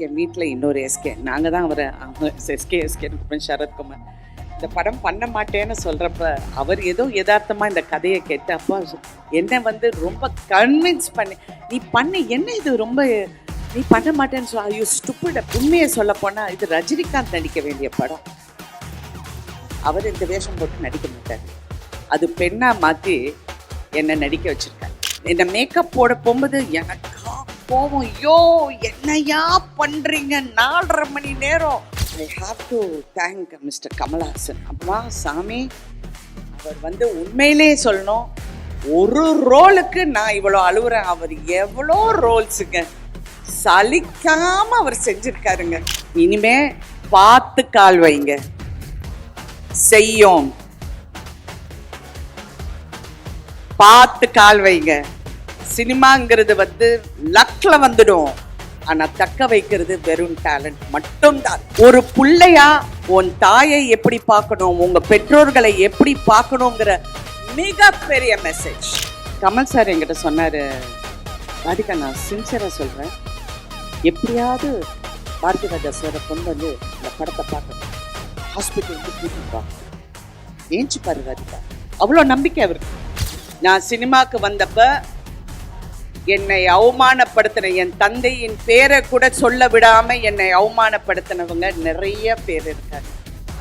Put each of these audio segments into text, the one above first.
என் வீட்டில் இன்னொரு எஸ்கே, நாங்கள் தான் அவரை எஸ்கே சரத்குமார் இந்த படம் பண்ண மாட்டேன்னு சொல்கிறப்ப அவர் ஏதோ யதார்த்தமாக இந்த கதையை கேட்டு அப்பா என்னை வந்து ரொம்ப கன்வின்ஸ் பண்ணி நீ பண்ணி என்ன இது ரொம்ப நீ பண்ண மாட்டேன்னு சொல்ல ஐயோ ஸ்டூபிட். உண்மையை சொல்ல போனால் இது ரஜினிகாந்த் நடிக்க வேண்டிய படம். அவர் இந்த வேஷம் போட்டு நடிக்க மாட்டார். அது பெண்ணாக மாற்றி என்னை நடிக்க வச்சுருக்காரு. என்னை மேக்கப் போட போகும்போது எனக்கா போவோம், ஐயோ என்னையா பண்ணுறீங்க 4.5 மணி நேரம். I have to thank mister Kamal Haasan. அப்பா சாமி, அவர் வந்து உண்மையிலே சொல்லணும், ஒரு ரோலுக்கு நான் இவ்வளோ அழுவுறேன். அவர் எவ்வளோ ரோல்ஸுங்க சலிக்காம அவர் செஞ்சிருக்காருங்க. இனிமே பார்த்து கால் வைங்க, செய்யும் பார்த்து கால் வைங்க. சினிமாங்கிறது வந்து லக்ல வந்துடும், ஆனா தக்க வைக்கிறது வெறும் டேலண்ட் மட்டும்தான். ஒரு பிள்ளையா உன் தாயை எப்படி பார்க்கணும், உங்க பெற்றோர்களை எப்படி பார்க்கணுங்கிற மிகப்பெரிய மெசேஜ் கமல் சார் என்கிட்ட சொன்னாரு. ராதிகா, நான் சின்சியரா சொல்றேன், எப்படியாவது பாரதி ராஜா சாரை கொண்டு வந்து இந்த படத்தை பார்க்கணும், ஹாஸ்பிட்டலுக்கு கூட்டிட்டு பார்க்கணும். ஏஞ்சி பாரு ராதிகா, அவ்வளோ நம்பிக்கை அவருக்கு. நான் சினிமாவுக்கு வந்தப்ப என்னை அவமானப்படுத்தின, என் தந்தையின் பேரை கூட சொல்ல விடாம என்னை அவமானப்படுத்தினவங்க நிறைய பேர் இருக்காங்க.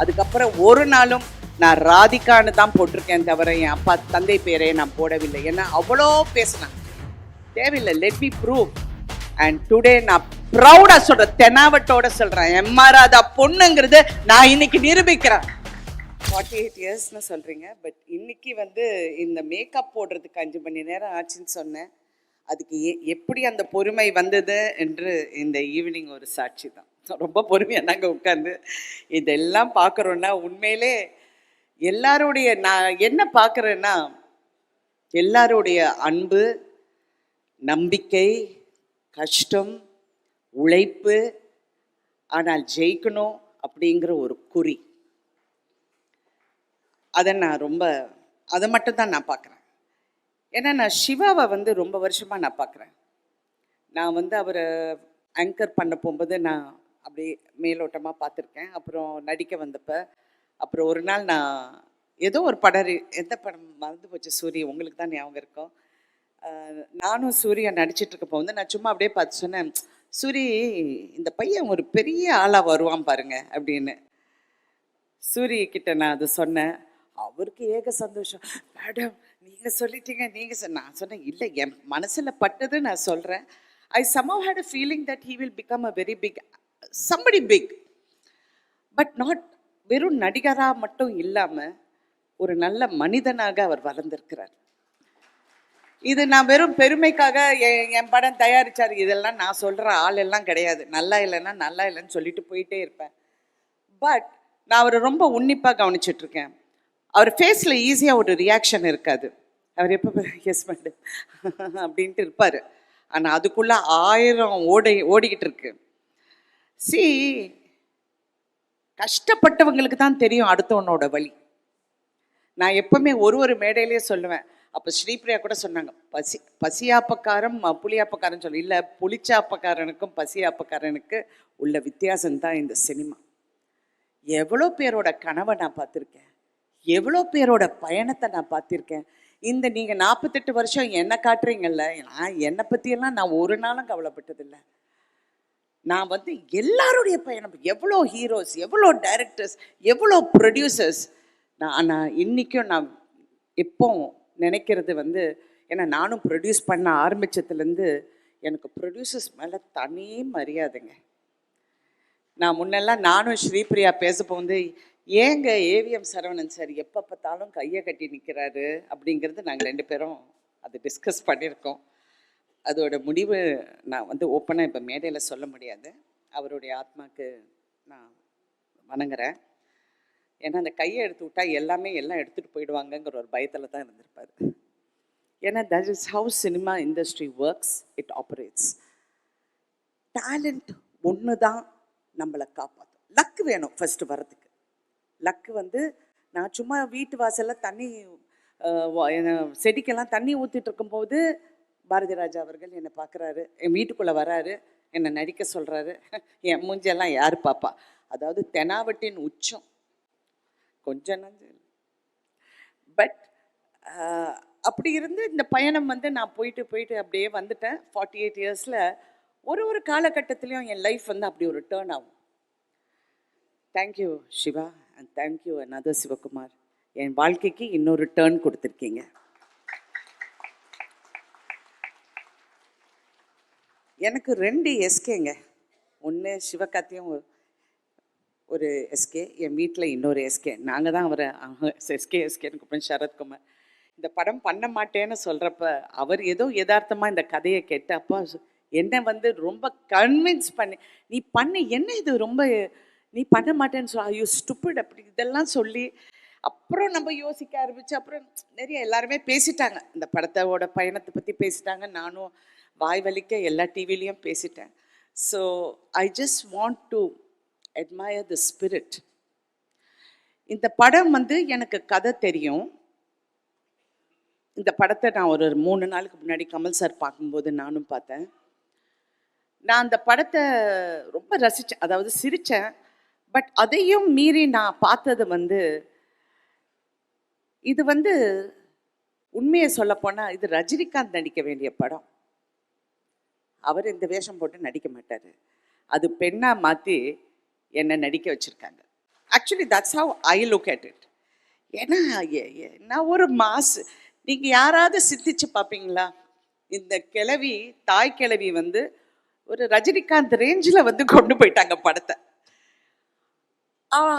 அதுக்கப்புறம் ஒரு நாளும் நான் ராதிகான்னு தான் போட்டிருக்கேன் தவிர என் அப்பா தந்தை பேரை நான் போடவில்லை. ஏன்னா அவ்வளோ பேசினேன், தேவையில்லை, let me prove. And today நான் ப்ரௌடா சொல்றேன், தெனாவட்டோட சொல்றேன், எம்ஆராதா பொண்ணுங்கிறது நான் இன்னைக்கு நிரூபிக்கிறேன். 48 இயர்ஸ்னு சொல்றீங்க, பட் இன்னைக்கு வந்து இந்த மேக்கப் போடுறதுக்கு 5 மணி நேரம் ஆச்சுன்னு சொன்னேன். அதுக்கு எப்படி அந்த பொறுமை வந்தது என்று இந்த ஈவினிங் ஒரு சாட்சி தான். ரொம்ப பொறுமையாக நாங்கள் உட்காந்து இதெல்லாம் பார்க்குறோன்னா உண்மையிலே எல்லாருடைய, நான் என்ன பார்க்குறேன்னா எல்லாருடைய அன்பு, நம்பிக்கை, கஷ்டம், உழைப்பு, ஆனால் ஜெயிக்கணும் அப்படிங்கிற ஒரு குறி, அதை மட்டும்தான் நான் பார்க்குறேன். ஏன்னா நான் சிவாவை வந்து ரொம்ப வருஷமாக நான் பார்க்குறேன். நான் வந்து அவரை ஆங்கர் பண்ண போகும்போது நான் அப்படியே மேலோட்டமாக பார்த்துருக்கேன். அப்புறம் நடிக்க வந்தப்போ, அப்புறம் ஒரு நாள் நான் ஏதோ ஒரு படம், எந்த படம் மறந்து போச்சு, சூரிய, உங்களுக்கு தான் ஞாபகம் இருக்கும். நானும் சூர்யா நடிச்சிட்ருக்கப்போ வந்து நான் சும்மா அப்படியே பார்த்து சொன்னேன், சூரி இந்த பையன் ஒரு பெரிய ஆளாக வருவான் பாருங்க அப்படின்னு. சூரிய கிட்ட நான் அதை சொன்னேன். அவருக்கு ஏக சந்தோஷம். மேடம் நீங்கள் சொல்லிட்டீங்க, நீங்கள் நான் சொன்னேன், இல்லை என் மனசில் பட்டது நான் சொல்கிறேன். ஐ somehow had a feeling that he will become a very big, somebody big, but not வெறும் நடிகராக மட்டும் இல்லாமல் ஒரு நல்ல மனிதனாக அவர் வளர்ந்திருக்கிறார். இது நான் வெறும் பெருமைக்காக என் படம் தயாரித்தார் இதெல்லாம் நான் சொல்கிற ஆள் எல்லாம் கிடையாது. நல்லா இல்லைன்னா நல்லா இல்லைன்னு சொல்லிட்டு போயிட்டே இருப்பேன். பட் நான் அவரை ரொம்ப உன்னிப்பாக கவனிச்சிட்ருக்கேன். அவர் ஃபேஸில் ஈஸியாக ஒரு ரியாக்ஷன் இருக்காது. அவர் எப்போ எஸ் மேடம் அப்படின்ட்டு இருப்பார். ஆனால் அதுக்குள்ளே 1000 ஓடிக்கிட்டு இருக்கு. சி, கஷ்டப்பட்டவங்களுக்கு தான் தெரியும் அடுத்தவனோட வழி. நான் எப்பவுமே ஒரு மேடையிலேயே சொல்லுவேன். அப்போ ஸ்ரீபிரியா கூட சொன்னாங்க, பசியாப்பக்காரன் புளியாப்பக்காரன் சொல்லி, இல்லை, புளிச்சாப்பக்காரனுக்கும் பசியாப்பக்காரனுக்கு உள்ள வித்தியாசம்தான் இந்த சினிமா. எவ்வளோ பேரோட கனவை நான் பார்த்துருக்கேன், எவ்வளோ பேரோட பயணத்தை நான் பார்த்துருக்கேன். இந்த நீங்கள் 48 வருஷம் என்னை காட்டுறீங்கல்ல, நான் என்னை பற்றியெல்லாம் நான் ஒரு நாளும் கவலைப்பட்டதில்லை. நான் வந்து எல்லாருடைய பயணம், எவ்வளோ ஹீரோஸ், எவ்வளோ டைரக்டர்ஸ், எவ்வளோ ப்ரொடியூசர்ஸ், நான் இன்றைக்கும் நான் எப்போ நினைக்கிறது வந்து, ஏன்னா நானும் ப்ரொடியூஸ் பண்ண ஆரம்பித்ததுலேருந்து எனக்கு ப்ரொடியூசர்ஸ் மேலே தனி மரியாதைங்க. நான் முன்னெல்லாம் நானும் ஸ்ரீபிரியா பேசப்போ வந்து, ஏங்க ஏவிஎம் சரவணன் சார் எப்போ பார்த்தாலும் கையை கட்டி நிற்கிறாரு அப்படிங்கிறது நாங்கள் 2 பேரும் அதை டிஸ்கஸ் பண்ணியிருக்கோம். அதோட முடிவு நான் வந்து ஓப்பனாக இப்போ மேடையில் சொல்ல முடியாது. அவருடைய ஆத்மாக்கு நான் வணங்குறேன். ஏன்னா அந்த கையை எடுத்து விட்டால் எல்லாம் எடுத்துகிட்டு போயிடுவாங்கங்கிற ஒரு பயத்தில் தான் இருந்திருப்பார். ஏன்னா that is how cinema industry works, it operates. Talent ஒன்று தான் நம்மளை காப்பாற்றும். லக்கு வேணும் ஃபஸ்ட்டு வரதுக்கு. லக்கு வந்து நான் சும்மா வீட்டு வாசலில் தண்ணி செடிக்கெல்லாம் தண்ணி ஊற்றிட்டு இருக்கும்போது பாரதி ராஜா அவர்கள் என்னை பார்க்குறாரு, என் வீட்டுக்குள்ளே வராரு. என்னை நடிக்க சொல்கிறாரு. என் மூஞ்செல்லாம் யார் பாப்பா? அதாவது தெனாவட்டின் உச்சம், கொஞ்சம் நஞ்சு. பட் அப்படி இருந்து இந்த பயணம் வந்து நான் போயிட்டு போயிட்டு அப்படியே வந்துட்டேன். 48 இயர்ஸில் ஒரு காலகட்டத்திலையும் என் லைஃப் வந்து அப்படி ஒரு டேர்ன் ஆகும். Thank you Siva and thank you another Sivakumar. என் வாழ்க்கைக்கு இன்னொரு டேர்ன் கொடுத்துருக்கீங்க. எனக்கு 2 எஸ்கேங்க. ஒன்று சிவகார்த்தியும் ஒரு எஸ்கே, என் வீட்டில் இன்னொரு எஸ்கே. நாங்கள் தான் அவரை எஸ்கேன்னு கூப்பிடுறேன், சரத்குமார். இந்த படம் பண்ண மாட்டேன்னு சொல்கிறப்ப அவர் ஏதோ யதார்த்தமாக இந்த கதையை கேட்டு அப்பா என்னை வந்து ரொம்ப கன்வின்ஸ் நீ பண்ணி என்ன இது ரொம்ப நீ பண்ண மாட்டேன்னு ஐயோ ஸ்டூபிட் அப்படி இதெல்லாம் சொல்லி அப்புறம் நம்ம யோசிக்க ஆரம்பிச்சு அப்புறம் நிறைய எல்லாருமே பேசிட்டாங்க, இந்த படத்தோட பயணத்தை பற்றி பேசிட்டாங்க. நானும் வாய் வலிக்க எல்லா டிவிலையும் பேசிட்டேன். So I just want to admire the spirit. இந்த படம் வந்து எனக்கு கதை தெரியும். இந்த படத்தை நான் ஒரு 3 நாளுக்கு முன்னாடி கமல் சார் பார்க்கும்போது நானும் பார்த்தேன். நான் அந்த படத்தை ரொம்ப ரசித்தேன், அதாவது சிரித்தேன். பட் அதையும் மீறி நான் பார்த்தது வந்து இது வந்து உண்மையை சொல்லப்போனால் இது ரஜினிகாந்த் நடிக்க வேண்டிய படம். அவர் இந்த வேஷம் போட்டு நடிக்க மாட்டார். அது பெண்ணாக மாற்றி என்னை நடிக்க வச்சுருக்காங்க. Actually that's how I look at it. ஏன்னா நான் ஒரு மாசு. நீங்கள் யாராவது சிந்திச்சு பார்ப்பீங்களா? இந்த கிழவி, தாய் கிழவி வந்து ஒரு ரஜினிகாந்த் ரேஞ்சில் வந்து கொண்டு போயிட்டாங்க படத்தை.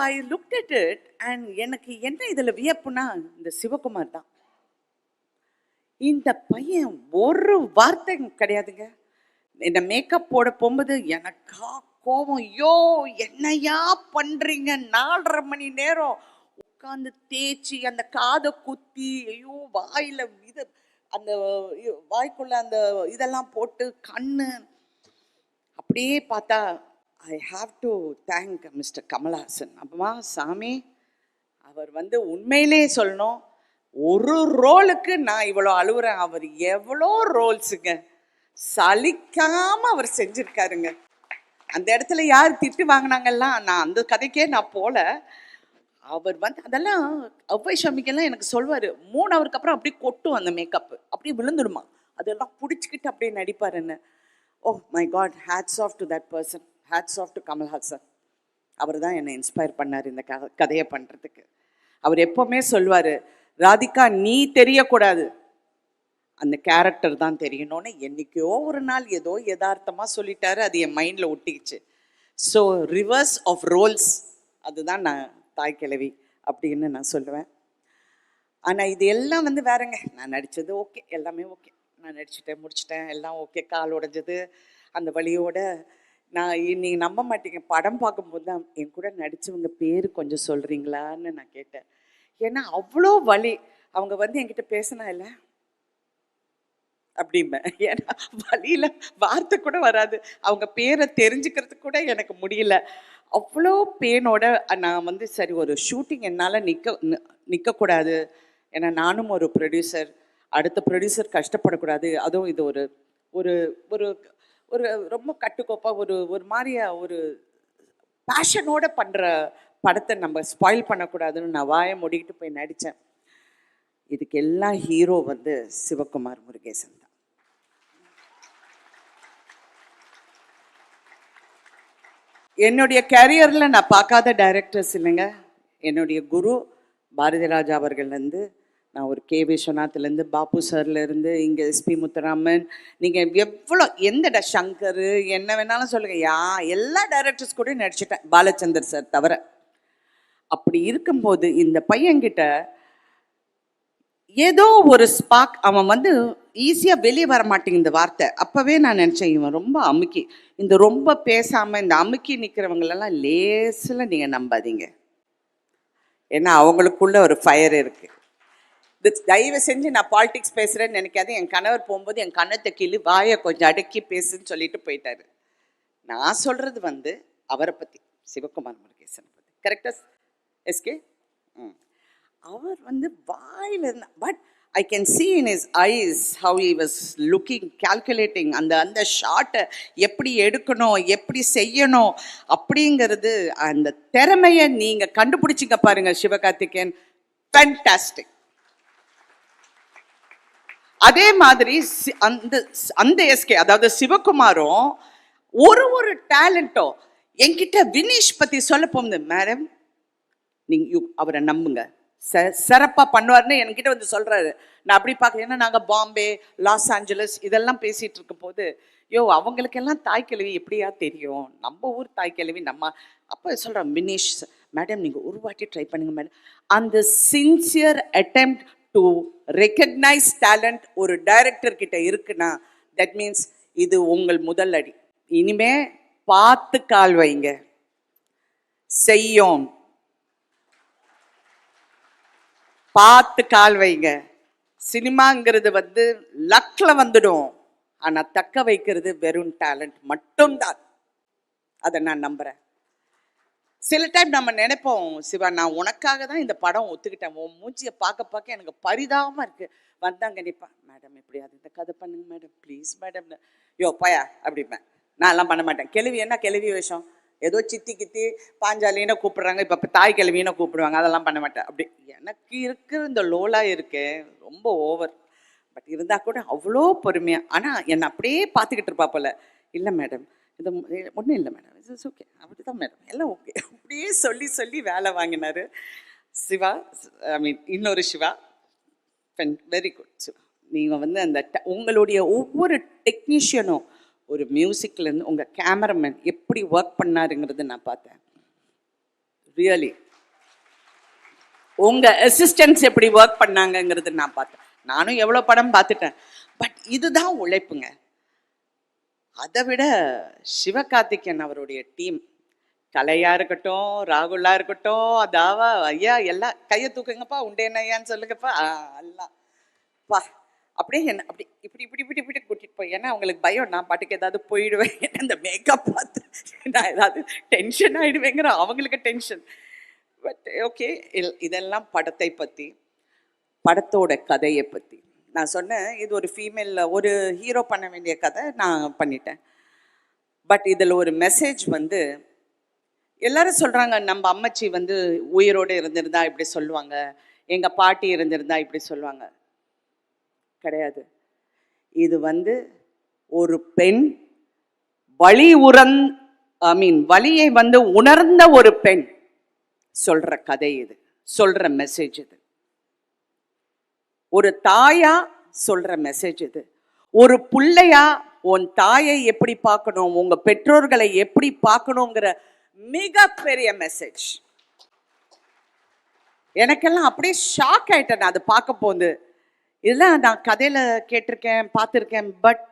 I look at it and எனக்கு என்ன இதில் வியப்புனா இந்த சிவகுமார் தான். இந்த பையன் ஒரு வார்த்தை கிடையாதுங்க. என்னை மேக்கப் போட போகும்போது எனக்கா கோபம், ஐயோ என்னையா பண்ணுறீங்க, 4.5 மணி நேரம் உட்காந்து தேய்ச்சி அந்த காதை குத்தி, ஐயோ வாயில் இது அந்த வாய்க்குள்ள அந்த இதெல்லாம் போட்டு கண்ணு அப்படியே பார்த்தா I have to thank mister Kamal Haasan. அப்பமா சாமி, அவர் வந்து உண்மையிலே சொல்லணும், ஒரு ரோலுக்கு நான் இவ்வளோ அழுவுறேன். அவர் எவ்வளோ ரோல்ஸுங்க சலிக்காம அவர் செஞ்சிருக்காருங்க. அந்த இடத்துல யார் திட்டு வாங்கினாங்கல்லாம் நான் அந்த கதைக்கே நான் போல. அவர் வந்து அதெல்லாம் அவ்வை ஷமிக்கெல்லாம் எனக்கு சொல்வார், 3 ஹவருக்கு அப்புறம் அப்படியே கொட்டும் அந்த மேக்கப்பு, அப்படியே விழுந்துடுமா, அதெல்லாம் பிடிச்சிக்கிட்டு அப்படியே நடிப்பாருன்னு. Oh my God, hats off to that person, hats off to Kamal Haasan. அவர் தான் என்னை இன்ஸ்பயர் பண்ணார் இந்த கதையை பண்ணுறதுக்கு. அவர் எப்போவுமே சொல்வார், ராதிகா நீ தெரியக்கூடாது, அந்த கேரக்டர் தான் தெரியணும்னு. என்றைக்கோ ஒரு நாள் ஏதோ யதார்த்தமாக சொல்லிட்டாரு, அது என் மைண்டில் ஒட்டிக்கிச்சு. ஸோ ரிவர்ஸ் ஆஃப் ரோல்ஸ், அதுதான் நான் தாய் கிழவி அப்படின்னு நான் சொல்லுவேன். ஆனால் இது எல்லாம் வந்து வேறங்க. நான் நடித்தது ஓகே, எல்லாமே ஓகே, நான் நடிச்சிட்டேன், முடிச்சிட்டேன், எல்லாம் ஓகே. கால் உடைஞ்சது அந்த வழியோட நான் நீங்கள் நம்ப மாட்டீங்க, படம் பார்க்கும்போது தான் என் கூட நடித்தவங்க பேர் கொஞ்சம் சொல்கிறீங்களான்னு நான் கேட்டேன். ஏன்னா அவ்வளோ வலி. அவங்க வந்து என்கிட்ட பேசினா இல்லை அப்படிம்பேன். ஏன்னா வழியில் வார்த்தை கூட வராது, அவங்க பேரை தெரிஞ்சுக்கிறதுக்கு கூட எனக்கு முடியல. அவ்வளோ பெயினோட நான் வந்து சரி ஒரு ஷூட்டிங் என்னால் நிற்கக்கூடாது. ஏன்னா நானும் ஒரு ப்ரொடியூசர், அடுத்த ப்ரொடியூசர் கஷ்டப்படக்கூடாது. அதுவும் இது ஒரு ஒரு ஒரு ஒரு ரொம்ப கட்டுக்கோப்பாக ஒரு மாதிரியா ஒரு பேஷனோட பண்ணுற படத்தை நம்ம ஸ்பாயில் பண்ணக்கூடாதுன்னு நான் வாயை மூடிக்கிட்டு போய் நடித்தேன். இதுக்கு எல்லாம் ஹீரோ வந்து சிவகுமார் முருகேசன் தான். என்னுடைய கேரியரில் நான் பார்க்காத டைரக்டர்ஸ் இல்லைங்க. என்னுடைய குரு பாரதி ராஜா அவர்கள்லேருந்து, நான் ஒரு கே விஸ்வநாத்லேருந்து, பாபு சார்லேருந்து, இங்கே எஸ்பி முத்துராமன், நீங்கள் எவ்வளோ எந்த சங்கர் என்ன வேணாலும் சொல்லுங்கள், எல்லா டைரக்டர்ஸ் கூட நடிச்சிட்டேன், பாலச்சந்தர் சார் தவிர. அப்படி இருக்கும்போது இந்த பையன்கிட்ட ஏதோ ஒரு ஸ்பார்க், அவன் வந்து ஈஸியாக வெளியே வர மாட்டேங்க இந்த வார்த்தை. அப்போவே நான் நினச்சேன் இவன் ரொம்ப அமுக்கி. இந்த ரொம்ப பேசாமல் இந்த அமுக்கி நிற்கிறவங்களெல்லாம் லேசில் நீங்கள் நம்பாதீங்க. ஏன்னா அவங்களுக்குள்ள ஒரு ஃபயர் இருக்குது. தயவு செஞ்சு நான் பாலிடிக்ஸ் பேசுகிறேன்னு நினைக்காது. என் கணவர் போகும்போது என் கண்ணத்தை கிள்ளி வாயை கொஞ்சம் அடக்கி பேசுன்னு சொல்லிட்டு போயிட்டாரு. நான் சொல்கிறது வந்து அவரை பற்றி, சிவகுமார் முருகேசனை பற்றி. கரெக்டாக எஸ்கே? அவர் வந்து வாயில் இருந்தால், but I can see in his eyes how he was looking, calculating. அந்த ஷாட்டை எப்படி எடுக்கணும், எப்படி செய்யணும் அப்படிங்கிறது, அந்த திறமையை நீங்க கண்டுபிடிச்சிங்க பாருங்க சிவகார்த்திகேயன். ஃபேண்டாஸ்டிக். அதே மாதிரி அந்த எஸ்கே, அதாவது சிவகுமாரும் ஒரு டேலண்ட்டும் என்கிட்ட வினீஷ் பத்தி சொல்ல போகுது. மேடம் நீங்க அவரை நம்புங்க, சிறப்பா பண்ணுவார்னு என்கிட்ட வந்து சொல்றாரு. நான் அப்படி பார்க்க, ஏன்னா நாங்க பாம்பே, லாஸ் ஏஞ்சலஸ் இதெல்லாம் பேசிட்டு இருக்கும் போது, அவங்களுக்கெல்லாம் தாய்க்கிழவி எப்படியா தெரியும், நம்ம ஊர் தாய்க்கிழவி நம்ம. அப்போ சொல்றேன், வினீஷ் மேடம் நீங்க ஒரு வாட்டி ட்ரை பண்ணுங்க மேடம். அந்த sincere attempt to recognise talent ஒரு டைரக்டர் கிட்ட இருக்குன்னா, தட் மீன்ஸ் இது உங்கள் முதல் அடி. இனிமே பார்த்து கால் வைங்க, செய்யும் பார்த்து கால் வைங்க. சினிமாங்கிறது வந்து லக்ல வந்துடும், ஆனா தக்க வைக்கிறது வெறும் டேலண்ட் மட்டும்தான். அதை நான் நம்புறேன். சில டைம் நம்ம நினைப்போம், சிவா நான் உனக்காக தான் இந்த படம் ஒத்துக்கிட்டேன், உன் மூஞ்சியை பார்க்க பார்க்க எனக்கு பரிதாபமா இருக்கு. வந்தாங்க நிற்பேன், மேடம் எப்படியாவது இந்த கதை பண்ணுங்க மேடம் ப்ளீஸ் மேடம். பயா அப்படிப்பேன். நான் எல்லாம் பண்ண மாட்டேன். கிழவி என்ன கிழவி வேஷம், ஏதோ சித்தி கித்தி பாஞ்சாலின்னு கூப்பிடுறாங்க, இப்போ தாய் கிழவின்னு கூப்பிடுவாங்க, அதெல்லாம் பண்ண மாட்டேன். அப்படி எனக்கு இருக்கிற இந்த லோலா இருக்கு ரொம்ப ஓவர். பட் இருந்தால் கூட அவ்வளோ பொறுமையாக, ஆனால் என்னை அப்படியே பார்த்துக்கிட்டு இருப்பா போல. இல்லை மேடம் இது ஒன்றும் இல்லை மேடம், இட்ஸ் ஓகே, அப்படி தான் மேடம், எல்லாம் ஓகே, அப்படியே சொல்லி சொல்லி வேலை வாங்கினார் சிவா. ஐ மீன் இன்னொரு சிவா, வெரி குட் சிவா. நீங்கள் வந்து அந்த உங்களுடைய ஒவ்வொரு டெக்னீஷியனும், ஒரு மியூசிக்லேருந்து உங்கள் கேமராமேன் எப்படி ஒர்க் பண்ணாருங்கிறது நான் பார்த்தேன். ரியலி உங்கள் அசிஸ்டன்ட்ஸ் எப்படி ஒர்க் பண்ணாங்கங்கிறது நான் பார்த்தேன். நானும் எவ்வளோ படம் பார்த்துட்டேன். பட் இதுதான் உழைப்புங்க. அதை விட சிவகார்த்திகேயன் அவருடைய டீம், கலையா இருக்கட்டும், ராகுலா இருக்கட்டும், அதாவா ஐயா எல்லாம் கையை தூக்குங்கப்பா, உண்டேன் ஐயான்னு சொல்லுங்கப்பா, எல்லாம் பா அப்படியே என்ன அப்படி இப்படி இப்படி இப்படி இப்படி கூட்டிட்டு போய், ஏன்னா அவங்களுக்கு பயம் நான் பாட்டுக்கு ஏதாவது போயிடுவேன், ஏன்னா இந்த மேக்கப் பார்த்து நான் ஏதாவது டென்ஷன் ஆகிடுவேங்கிற அவங்களுக்கு டென்ஷன். பட் ஓகே, இதெல்லாம் படத்தை பற்றி, படத்தோட கதையை பற்றி நான் சொன்னேன். இது ஒரு ஃபீமேல், ஒரு ஹீரோ பண்ண வேண்டிய கதை நான் பண்ணிட்டேன். பட் இதில் ஒரு மெசேஜ் வந்து, எல்லாரும் சொல்கிறாங்க நம்ம அம்மச்சி வந்து உயிரோடு இருந்திருந்தா இப்படி சொல்லுவாங்க, எங்கள் பாட்டி இருந்திருந்தா இப்படி சொல்லுவாங்க. கிடையாது. இது வந்து ஒரு பெண் வலியை வந்து உணர்ந்த ஒரு பெண் சொல்ற கதை, இது சொல்ற மெசேஜ், இது ஒரு தாயா சொல்ற மெசேஜ், இது ஒரு புள்ளையா உன் தாயை எப்படி பார்க்கணும், உங்க பெற்றோர்களை எப்படி பார்க்கணுங்கிற மிகப்பெரிய மெசேஜ். எனக்கெல்லாம் அப்படியே ஷாக் ஆயிட்டேன் நான் அதை பார்க்க போது. இதெல்லாம் நான் கதையில கேட்டிருக்கேன், பார்த்துருக்கேன். பட்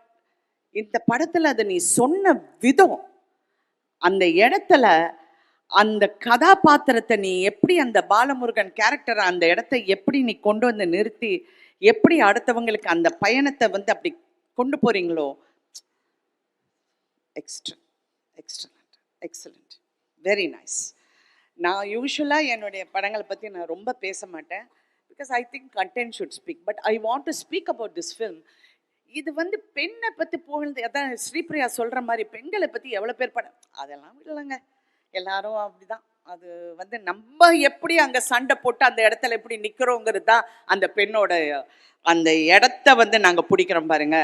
இந்த படத்துல அதை நீ சொன்ன விதம், அந்த இடத்துல அந்த கதாபாத்திரத்தை நீ எப்படி, அந்த பாலமுருகன் கேரக்டரை அந்த இடத்தை எப்படி நீ கொண்டு வந்து நிறுத்தி, எப்படி அடுத்தவங்களுக்கு அந்த பயணத்தை வந்து அப்படி கொண்டு போறீங்களோ, எக்ஸலண்ட், வெரி நைஸ். நான் யூஸ்வலாக என்னுடைய படங்களை பற்றி நான் ரொம்ப பேச மாட்டேன், because I think content should speak, but I want to speak about this film. இது வந்து பெண்ணை பற்றி புகழ்ந்து, அதான் ஸ்ரீபிரியா சொல்கிற மாதிரி பெண்களை பற்றி எவ்வளோ பேர் படம், அதெல்லாம் இல்லைங்க, எல்லாரும் அப்படிதான். அது வந்து நம்ம எப்படி அங்கே சண்டை போட்டு அந்த இடத்துல எப்படி நிற்கிறோங்கிறது தான் அந்த பெண்ணோட அந்த இடத்த வந்து நாங்கள் பிடிக்கிறோம் பாருங்க,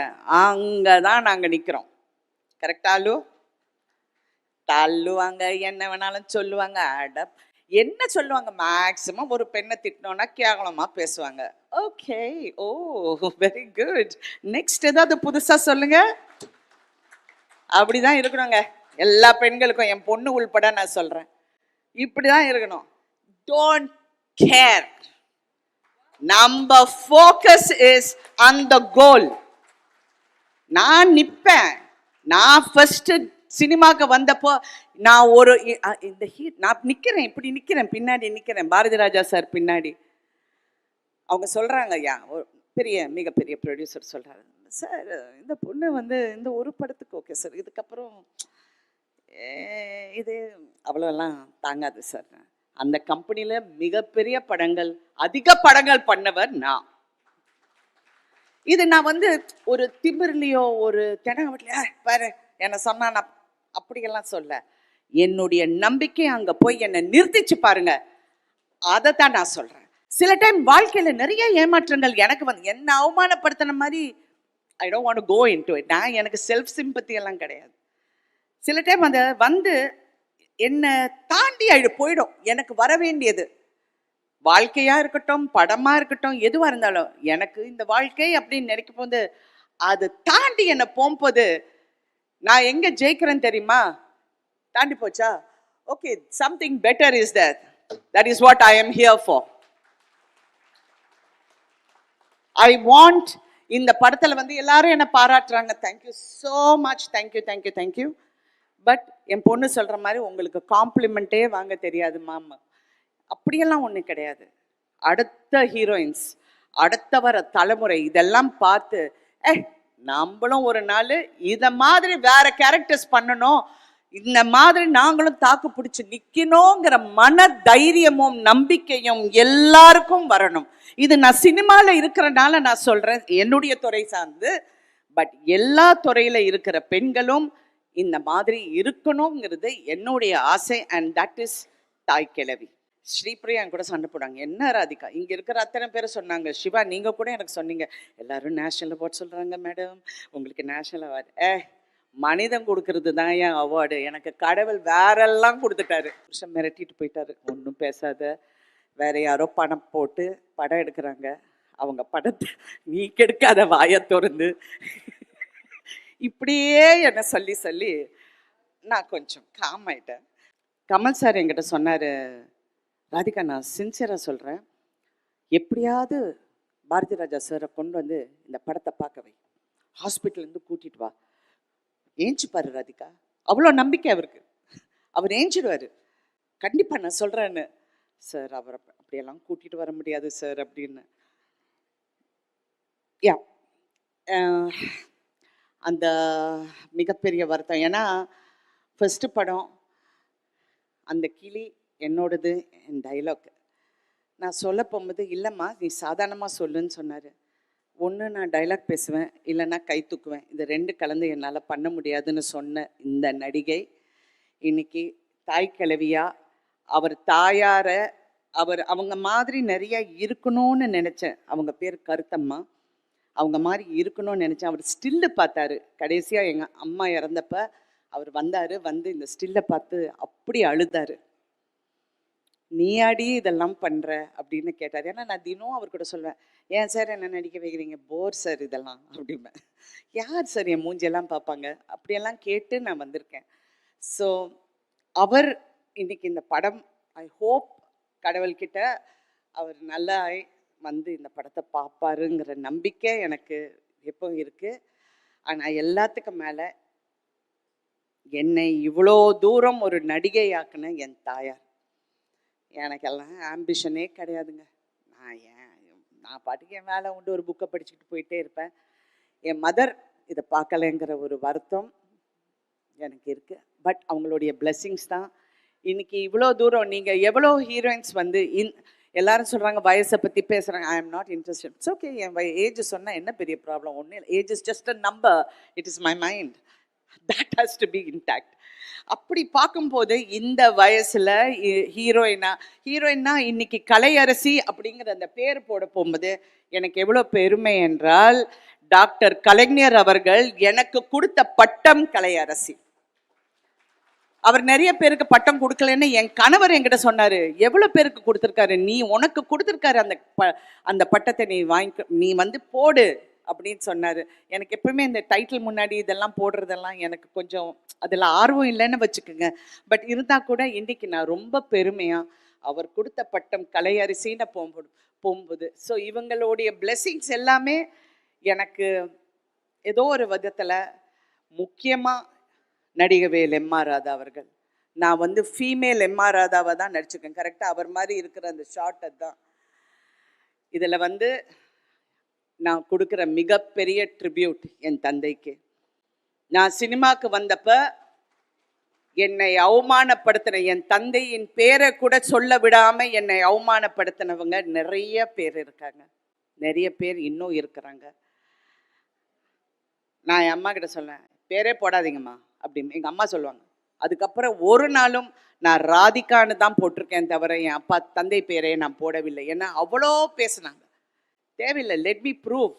அங்கே தான் நாங்கள் நிற்கிறோம். கரெக்டாலு தள்ளுவாங்க, என்ன வேணாலும் சொல்லுவாங்க, என்ன சொல்லுவாங்க, மேக்சிமம் ஒரு பெண்ணை திட்டினோன்னா கேவலமா பேசுவாங்க. ஓகே, ஓ வெரி குட், நெக்ஸ்ட் ஏதாவது புதுசா சொல்லுங்க. அப்படிதான் இருக்கணுங்க எல்லா பெண்களுக்கும், என் பொண்ணு உள்பட நான் சொல்றேன், இப்படிதான் இருக்கணும். டோன்ட் கேர், நம்ம ஃபோக்கஸ் இஸ் ஆன் த கோல். நான் நிப்பேன், நான் ஃபர்ஸ்ட் சினிமாவுக்கு வந்தப்போ நான் ஒரு இந்த நான் நிற்கிறேன், இப்படி நிற்கிறேன், பின்னாடி நிற்கிறேன், பாரதி ராஜா சார் பின்னாடி. அவங்க சொல்கிறாங்க, ஐயா ஒரு மிகப்பெரிய ப்ரொடியூசர் சொல்கிறாரு, சார் இந்த பொண்ணு வந்து இந்த ஒரு படத்துக்கு ஓகே சார், இதுக்கப்புறம் இது அவ்வளோலாம் தாங்காது சார். அந்த கம்பெனியில் மிகப்பெரிய படங்கள், அதிக படங்கள் பண்ணவர் நான். இது நான் வந்து ஒரு திமிர்லையோ ஒரு தெனவட்டிலையோ பாரு என்ன சொன்னா நான் அப்படியெல்லாம் சொல்ல. என்னுடைய நம்பிக்கை அங்க போய் என்னை நிறுத்திச்சு பாருங்க, அதைத்தான் நான் சொல்றேன். சில டைம் வாழ்க்கையில நிறைய ஏமாற்றங்கள் எனக்கு வந்து என்ன அவமானப்படுத்தின மாதிரி I don't want to go into it. நான் எனக்கு செல்ஃப் சிம்பத்தி எல்லாம் கிடையாது. சில டைம் அதை வந்து என்னை தாண்டி போயிடும். எனக்கு வர வேண்டியது வாழ்க்கையா இருக்கட்டும், படமா இருக்கட்டும், எதுவா இருந்தாலும் எனக்கு இந்த வாழ்க்கை அப்படின்னு நினைக்கும் போது அது தாண்டி என்னை போகும்போது நான் எங்க ஜெயிக்கிறேன்னு தெரியுமா? தாண்டி போச்சா, okay, something better is there. That is what I am here for. I want இந்த படத்துல வந்து எல்லாரும் என்ன பாராட்டுறாங்க. Thank you so much, thank you thank you thank you. But என் பொண்ணு சொல்ற மாதிரி உங்களுக்கு காம்ப்ளிமெண்ட்டே வாங்க தெரியாது மாமா, அப்படியெல்லாம் ஒன்றும் கிடையாது. அடுத்த ஹீரோயின்ஸ், அடுத்த வர தலைமுறை இதெல்லாம் பார்த்து நம்மளும் ஒரு நாள் இதை மாதிரி வேற கேரக்டர்ஸ் பண்ணணும், இந்த மாதிரி நாங்களும் தாக்கு பிடிச்சி நிற்கணுங்கிற மன தைரியமும் நம்பிக்கையும் எல்லாருக்கும் வரணும். இது நான் சினிமாவில் இருக்கிறனால நான் சொல்கிறேன், என்னுடைய துறை சார்ந்து. பட் எல்லா துறையில் இருக்கிற பெண்களும் இந்த மாதிரி இருக்கணுங்கிறது என்னுடைய ஆசை. அண்ட் தட் இஸ் தாய் கிழவி. ஸ்ரீபிரியா கூட சண்டை போடாங்க, என்ன ராதிகா இங்கே இருக்கிற அத்தனை பேர் சொன்னாங்க, சிவா நீங்கள் கூட எனக்கு சொன்னீங்க எல்லாரும் நேஷனல் அவார்ட் சொல்கிறாங்க மேடம், உங்களுக்கு நேஷனல் அவார்டு. மனிதன் கொடுக்கறது தான் என் அவார்டு, எனக்கு கடவுள் வேறெல்லாம் கொடுத்துட்டாரு. புருஷன் மிரட்டிட்டு போயிட்டாரு, ஒன்றும் பேசாத, வேற யாரோ பணம் போட்டு படம் எடுக்கிறாங்க, அவங்க படத்தை நீ கெடுக்காத வாயை திறந்து இப்படியே என்ன சொல்லி சொல்லி நான் கொஞ்சம் காம் ஆயிட்டேன். கமல் சார் என்கிட்ட சொன்னார், ராதிகா நான் சின்சியராக சொல்கிறேன், எப்படியாவது பாரதி ராஜா சாரை கொண்டு வந்து இந்த படத்தை பார்க்க வை, ஹாஸ்பிட்டல்லேருந்து கூட்டிகிட்டு வா, ஏஞ்சிப்பாரு ராதிகா, அவ்வளோ நம்பிக்கை அவருக்கு, அவர் ஏஞ்சிடுவார் கண்டிப்பாக, நான் சொல்கிறேன்னு. சார் அவரை அப்படியெல்லாம் கூட்டிகிட்டு வர முடியாது சார் அப்படின்னு. யா அந்த மிகப்பெரிய வருத்தம். ஏன்னா ஃபஸ்ட்டு படம் அந்த கிளி என்னோடது, என் டைலாக் நான் சொல்ல போகும்போது இல்லைம்மா நீ சாதாரணமாக சொல்லுன்னு சொன்னார். ஒன்று நான் டைலாக் பேசுவேன், இல்லைன்னா கை தூக்குவேன், இது ரெண்டு கலந்து என்னால் பண்ண முடியாதுன்னு சொன்ன இந்த நடிகை இன்னைக்கு தாய் கிழவியா, அவர் தாயாரை அவங்க மாதிரி நிறைய இருக்கணும்னு நினச்சேன். அவங்க பேர் கருத்தம்மா, அவங்க மாதிரி இருக்கணும்னு நினச்சேன். அவர் ஸ்டில்லு பார்த்தாரு கடைசியாக, எங்கள் அம்மா இறந்தப்ப அவர் வந்தார், வந்து இந்த ஸ்டில்லை பார்த்து அப்படி அழுதாரு, நீயாடி இதெல்லாம் பண்ணுற அப்படின்னு கேட்டார். ஏன்னா நான் தினம் அவர் கூட சொல்வேன், ஏன் சார் என்ன நடிக்க வைக்கிறீங்க, போர் சார் இதெல்லாம் அப்படிம்பேன். யார் சார் என் மூஞ்சியெல்லாம் பார்ப்பாங்க, அப்படியெல்லாம் கேட்டு நான் வந்திருக்கேன். ஸோ அவர் இன்னைக்கு இந்த படம், ஐ ஹோப் கடவுள்கிட்ட அவர் நல்லா வந்து இந்த படத்தை பார்ப்பாருங்கிற நம்பிக்கை எனக்கு எப்போ இருக்குது. ஆனால் எல்லாத்துக்கும் மேலே என்னை இவ்வளோ தூரம் ஒரு நடிகையாக்குன என் தாயார். எனக்கெல்லாம் ஆம்பிஷனே கிடையாதுங்க, நான் பாட்டுக்கு என் வேலை உண்டு, ஒரு புக்கை படிச்சுக்கிட்டு போயிட்டே இருப்பேன். என் மதர் இதை பார்க்கலைங்கிற ஒரு வருத்தம் எனக்கு இருக்குது. பட் அவங்களுடைய பிளெஸ்ஸிங்ஸ் தான் இன்னைக்கு இவ்வளோ தூரம். நீங்கள் எவ்வளோ ஹீரோயின்ஸ் வந்து எல்லாரும் சொல்கிறாங்க வயசை பற்றி பேசுகிறாங்க, I am not interested. It's okay, என் ஏஜ் சொன்னால் என்ன பெரிய ப்ராப்ளம், ஒன்றும் இல்லை. Age is just a number, it is my mind, that has to be intact. அப்படி பார்க்கும்போது இந்த வயசில் ஹீரோயினா இன்னைக்கு கலையரசி அப்படிங்கிற அந்த பேர் போட போகும்போது எனக்கு எவ்வளோ பெருமை என்றால், டாக்டர் கலைஞர் அவர்கள் எனக்கு கொடுத்த பட்டம் கலையரசி. அவர் நிறைய பேருக்கு பட்டம் கொடுக்கலன்னு என் கணவர் என்கிட்ட சொன்னாரு, எவ்வளவு பேருக்கு கொடுத்துருக்காரு, நீ உனக்கு கொடுத்துருக்காரு அந்த பட்டத்தை, நீ வாங்கி நீ வந்து போடு அப்படின்னு சொன்னாரு. எனக்கு எப்பவுமே இந்த டைட்டில் முன்னாடி இதெல்லாம் போடுறதெல்லாம் எனக்கு கொஞ்சம் அதில் ஆர்வம் இல்லைன்னு வச்சுக்கோங்க. பட் இருந்தால் கூட இன்னைக்கு நான் ரொம்ப பெருமையா அவர் கொடுத்த பட்டம் கலையரசின்னு போகும்போது ஸோ இவங்களுடைய பிளெஸிங்ஸ் எல்லாமே எனக்கு ஏதோ ஒரு விதத்தில், முக்கியமாக நடிகவேல் எம்.ஆர். ராதா அவர்கள், நான் வந்து ஃபீமேல் எம்.ஆர். ராதாவை தான் நடிச்சிருக்கேன் கரெக்டாக, அவர் மாதிரி இருக்கிற அந்த ஷார்ட் அதுதான். இதில் வந்து நான் கொடுக்குற மிகப்பெரிய ட்ரிபியூட் என் தந்தைக்கு. நான் சினிமாவுக்கு வந்தப்ப என்னை அவமானப்படுத்தின என் தந்தையின் பேரை கூட சொல்ல விடாம என்னை அவமானப்படுத்தினவங்க நிறைய பேர் இருக்காங்க, நிறைய பேர் இன்னும் இருக்கிறாங்க. நான் என் அம்மா கிட்ட சொன்னேன், பேரே போடாதீங்கம்மா அப்படின்னு. எங்கள் அம்மா சொல்லுவாங்க. அதுக்கப்புறம் ஒரு நாளும் நான் ராதிகான்னு தான் போட்டிருக்கேன் தவிர என் அப்பா தந்தை பேரே நான் போடவில்லை. ஏன்னா அவ்வளோ பேசுனாங்க. தேவையில்லை, let me prove.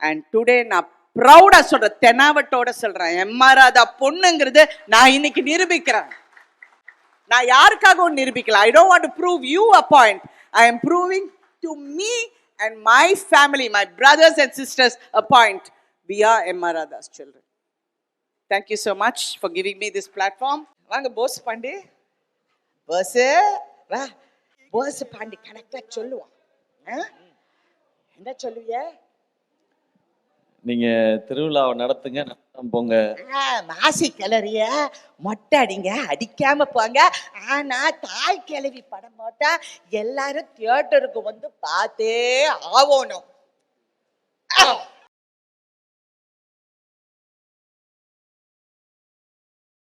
And today நான் ப்ரௌடா சொல்றேன், தெனாவட்டோட சொல்றேன், எம்ஆர் ராதா பொண்ணுங்கிறது நான் இன்னைக்கு நிரூபிக்கிறேன். நான் யாருக்காகவும் நிரூபிக்கல. I don't want to prove you a point. I am proving to me and my family, my brothers and sisters a point. We are MR Radha's children. Thank you so much for giving me this platform. வாங்க போஸ் பாண்டி. போஸ் வா. போஸ் பாண்டி கணக்கா சொல்லுவான். என்ன சொல்லுவிய? நீங்க திருவிழாவை நடத்துங்க, நடத்தாம போங்க. மாசி கிளறிய மொட்டை அடிங்க, அடிக்காம போங்க. ஆனா தாய் கிளவி படம் போட்டா எல்லாரும் தியேட்டருக்கு வந்து பார்த்தே ஆகணும்.